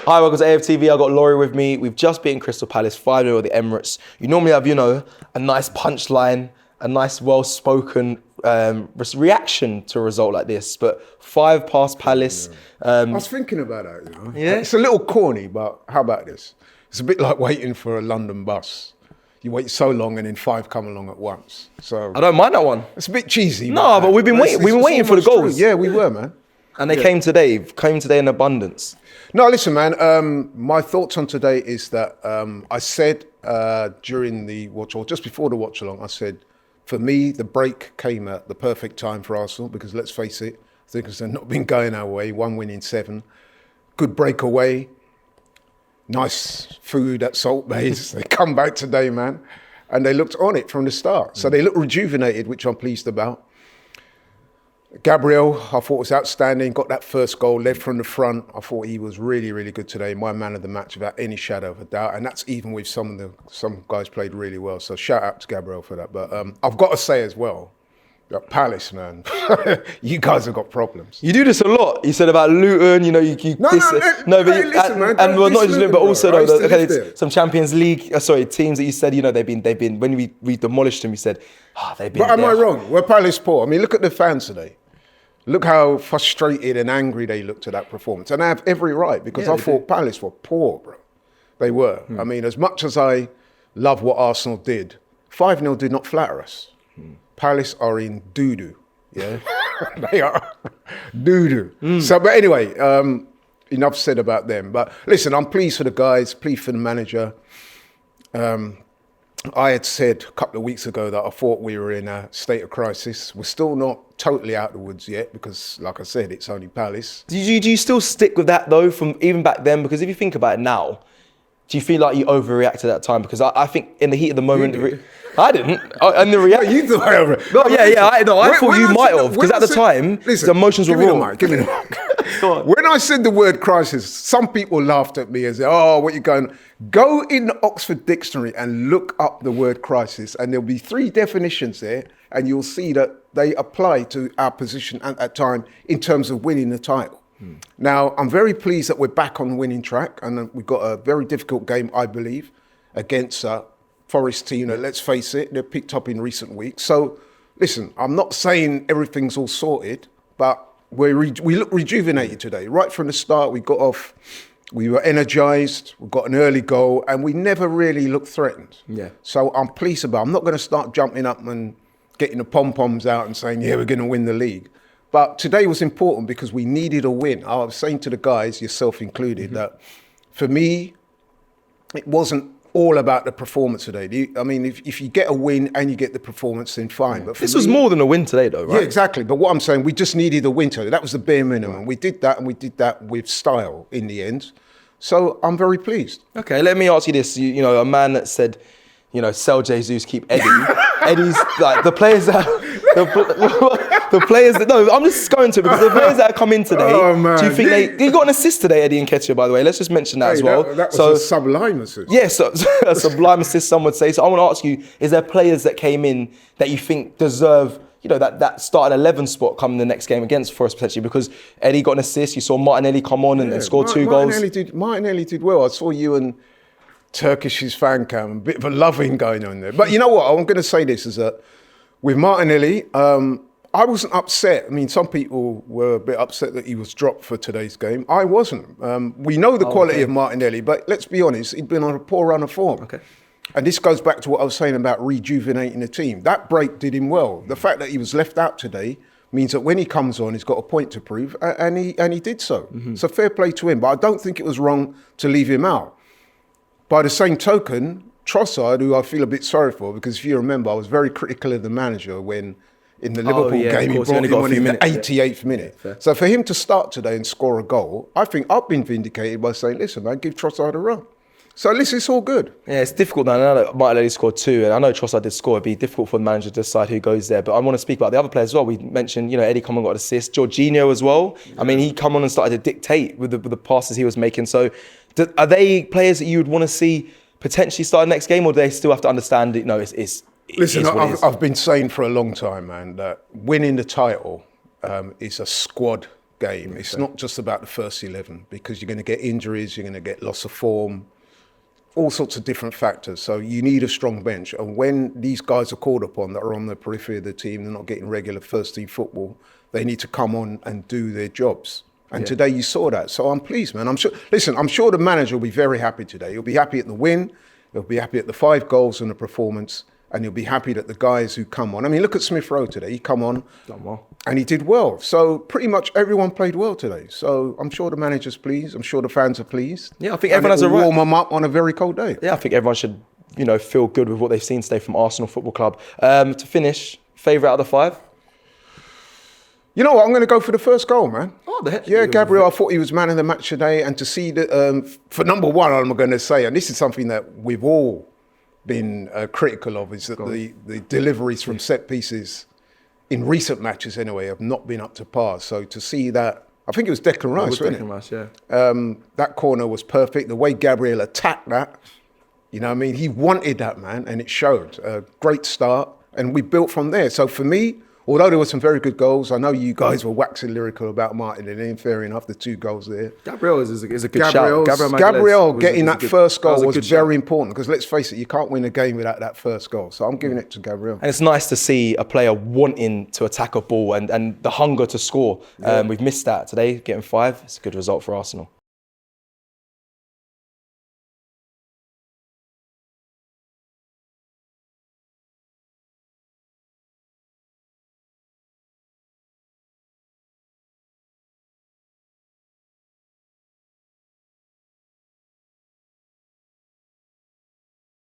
Hi, welcome to AFTV. I got Laurie with me. We've just beaten Crystal Palace 5-0 at the Emirates. You normally have, a nice punchline, a nice well-spoken reaction to a result like this, but 5 past Palace. I was thinking about that, Yeah. It's a little corny, but how about this? It's a bit like waiting for a London bus. You wait so long and then 5 come along at once. So I don't mind that one. it's a bit cheesy. No, but we've been waiting. We've been waiting for the goals. True. Yeah, we were, man. And they came today in abundance. No, listen, man. My thoughts on today is that I said during the watch, or just before the watch along, I said, for me, the break came at the perfect time for Arsenal because let's face it, things have not been going our way. 1 win in 7, good breakaway, nice food at Salt Bays. They come back today, man, and they looked on it from the start. So they look rejuvenated, which I'm pleased about. Gabriel, I thought was outstanding, got that first goal, led from the front. I thought he was really, really good today. My man of the match without any shadow of a doubt. And that's even with some guys played really well. So shout out to Gabriel for that. But I've got to say as well, that Palace, man, you guys have got problems. You do this a lot. You said about Luton, listen, man, and well, not just Luton, but also some Champions League, teams that you said, they've been when we demolished them, you said, they've been. But am I wrong? We're Palace poor. I mean, look at the fans today. Look how frustrated and angry they looked at that performance. And I have every right because I thought Palace were poor, bro. They were. I mean, as much as I love what Arsenal did, 5-0 did not flatter us. Palace are in doo-doo, yeah? They are doo-doo. So, but anyway, enough said about them. But listen, I'm pleased for the guys, pleased for the manager. I had said a couple of weeks ago that I thought we were in a state of crisis. We're still not totally out of the woods yet because, like I said, it's only Palace. Do you still stick with that, though, from even back then? Because if you think about it now, do you feel like you overreacted at that time? Because I think in the heat of the moment... I didn't. And the reaction... You thought I overreacted. No, I thought you might have. Because at the time, the emotions were raw. Give me the mic. When I said the word crisis, some people laughed at me and said, what you going... Go in the Oxford Dictionary and look up the word crisis, and there'll be 3 definitions there, and you'll see that they apply to our position at that time in terms of winning the title. Now, I'm very pleased that we're back on the winning track, and we've got a very difficult game, I believe, against a Forest team that, let's face it, they've picked up in recent weeks. So, listen, I'm not saying everything's all sorted, but we look rejuvenated today. Right from the start, we got off... We were energised, we got an early goal, and we never really looked threatened. Yeah. So I'm pleased about it. I'm not going to start jumping up and getting the pom-poms out and saying, we're going to win the league. But today was important because we needed a win. I was saying to the guys, yourself included, that for me, it wasn't all about the performance today. I mean, if you get a win and you get the performance, then fine. But this was more than a win today, though, right? Yeah, exactly. But what I'm saying, we just needed a win today. That was the bare minimum. Right. We did that, and we did that with style in the end. So I'm very pleased. Okay, let me ask you this. A man that said, sell Jesus, keep Eddie. Eddie's like the players that... The players that... No, I'm just going to because the players that have come in today, do you think he got an assist today, Eddie Nketiah, by the way? Let's just mention that as well. That was a sublime assist. Yes, a sublime assist, some would say. So I want to ask you, is there players that came in that you think deserve... that starting 11 spot come in the next game against Forest potentially, because Eddie got an assist. You saw Martinelli come on and score 2 goals. Martinelli did well. I saw you and Turkish's fan cam, a bit of a loving going on there. But you know what? I'm going to say this is that with Martinelli, I wasn't upset. I mean, some people were a bit upset that he was dropped for today's game. I wasn't. We know the quality of Martinelli, but let's be honest, he'd been on a poor run of form. Okay. And this goes back to what I was saying about rejuvenating the team. That break did him well. The fact that he was left out today means that when he comes on, he's got a point to prove, and he did so. So fair play to him. But I don't think it was wrong to leave him out. By the same token, Trossard, who I feel a bit sorry for, because if you remember, I was very critical of the manager when in the Liverpool game he brought him on in the 88th minute. Yeah, so for him to start today and score a goal, I think I've been vindicated by saying, listen, man, give Trossard a run. So at least it's all good. Yeah, it's difficult now. I know that Martinelli scored 2, and I know Trossard did score. It'd be difficult for the manager to decide who goes there. But I want to speak about the other players as well. We mentioned, Eddie come on got an assist. Jorginho as well. Yeah. I mean, he come on and started to dictate with the passes he was making. So are they players that you would want to see potentially start next game, or do they still have to understand it? No, Listen, I've been saying for a long time, man, that winning the title is a squad game. It's not just about the first 11 because you're going to get injuries, you're going to get loss of form, all sorts of different factors. So you need a strong bench. And when these guys are called upon that are on the periphery of the team, they're not getting regular first team football, they need to come on and do their jobs. And today you saw that. So I'm pleased, man. I'm sure the manager will be very happy today. He'll be happy at the win. He'll be happy at the 5 goals and the performance. And he'll be happy that the guys who come on. I mean, look at Smith Rowe today. He come on and he did well. So pretty much everyone played well today. So I'm sure the manager's pleased. I'm sure the fans are pleased. Yeah, I think everyone has a right. Warm them up on a very cold day. Yeah, I think everyone should, feel good with what they've seen today from Arsenal Football Club. To finish, favourite out of the 5? You know what? I'm going to go for the first goal, man. Oh, the heck. Yeah, Gabriel, I thought he was man of the match today. And to see that, for number one, I'm going to say, and this is something that we've all been critical of, is that the deliveries from set pieces in recent matches anyway have not been up to par. So to see that, I think it was Declan Rice, wasn't it? Declan Rice, yeah. That corner was perfect. The way Gabriel attacked that, you know what I mean? He wanted that, man, and it showed. A great start, and we built from there. So for me, although there were some very good goals, I know you guys were waxing lyrical about Martin, and fair enough, the 2 goals there. Gabriel is a good shout. Gabriel getting that first goal was very important, because let's face it, you can't win a game without that first goal. So I'm giving it to Gabriel. And it's nice to see a player wanting to attack a ball and the hunger to score. We've missed that today, getting 5. It's a good result for Arsenal.